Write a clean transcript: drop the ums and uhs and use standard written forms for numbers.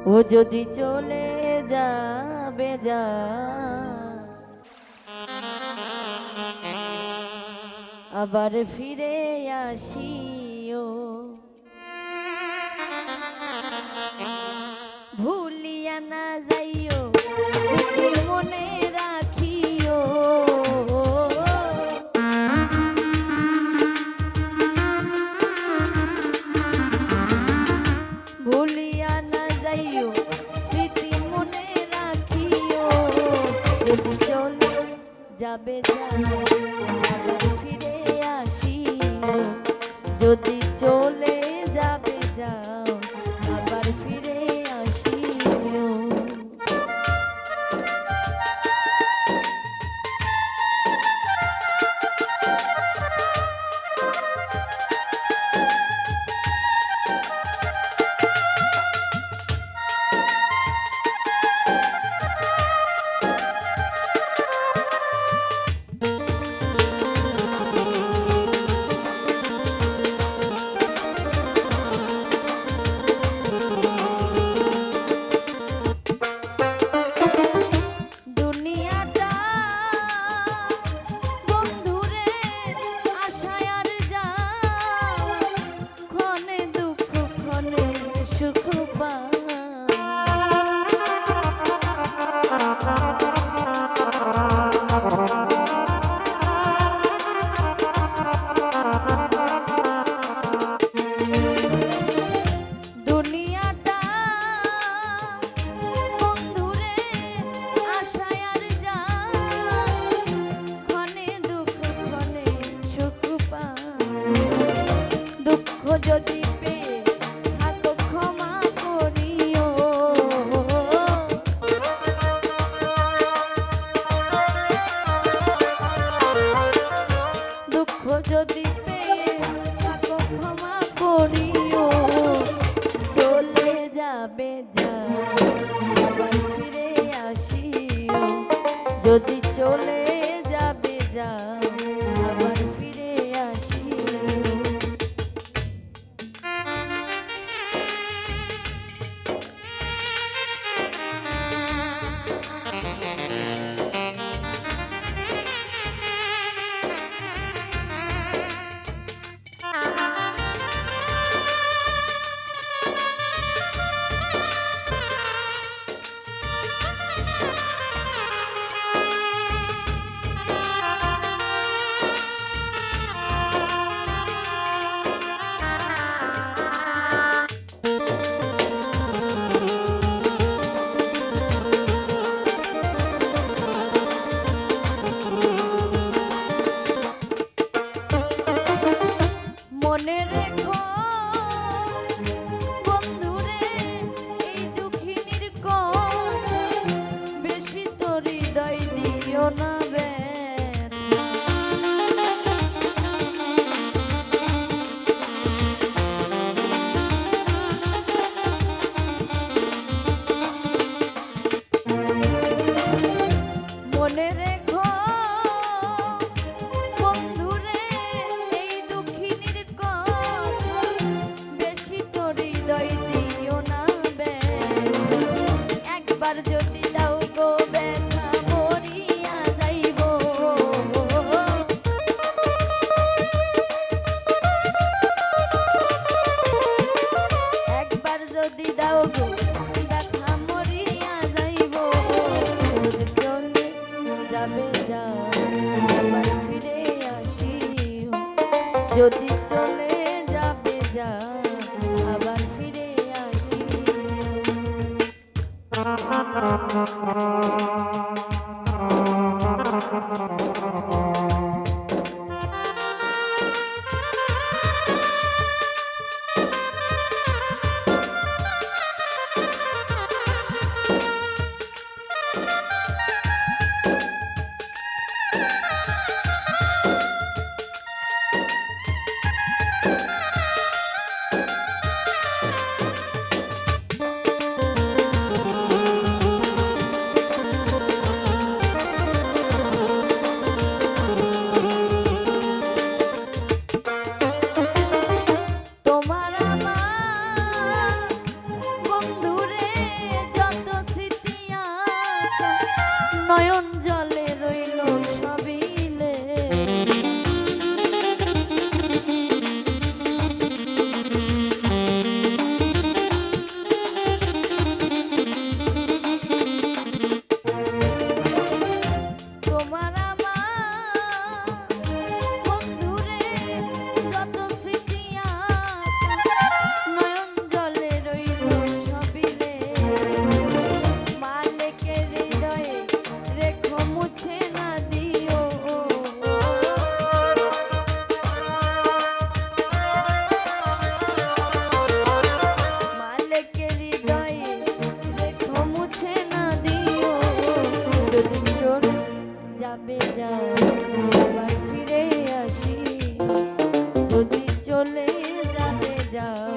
ও যদি চলে যাবে যা, আবার ফিরে আসিও, ভুলিয়া না যাইও, স্মৃতি মনে রাখিও, ভুলিয়া না যাইও, স্মৃতি মনে রাখিও, যদি চলে যাবে যা, আবার ফিরে আসিও, যদি চলে যাবে যাও, আবার ফিরে আসিও। যদি পেয়ে থাকো ক্ষমা করিও, দুঃখ যদি পেয়ে থাকো ক্ষমা করিও, চলে যাবে যা, আবার ফিরে আসিও, যদি চলে যাবে যা, আবার ফিরে আসিও। মনে রেখো বন্ধুরে, এই দুঃখিনীর কথা, বেশি তো হৃদয় দিও না ব্যথা। মনে রেখো বন্ধুরে, এই দুঃখিনীর কথা, বেশি তো হৃদয় দিও না ব্যথা। একবার যদি দাও গো ব্যথা, মরিয়া যাইব, একবার যদি দাও গো ব্যথা, মরিয়া যাইব, যদি চলে যাবে যা, আবার ফিরে আসিও, যদি চলে যাবে যা, আবার ফিরে আসিও। যায়।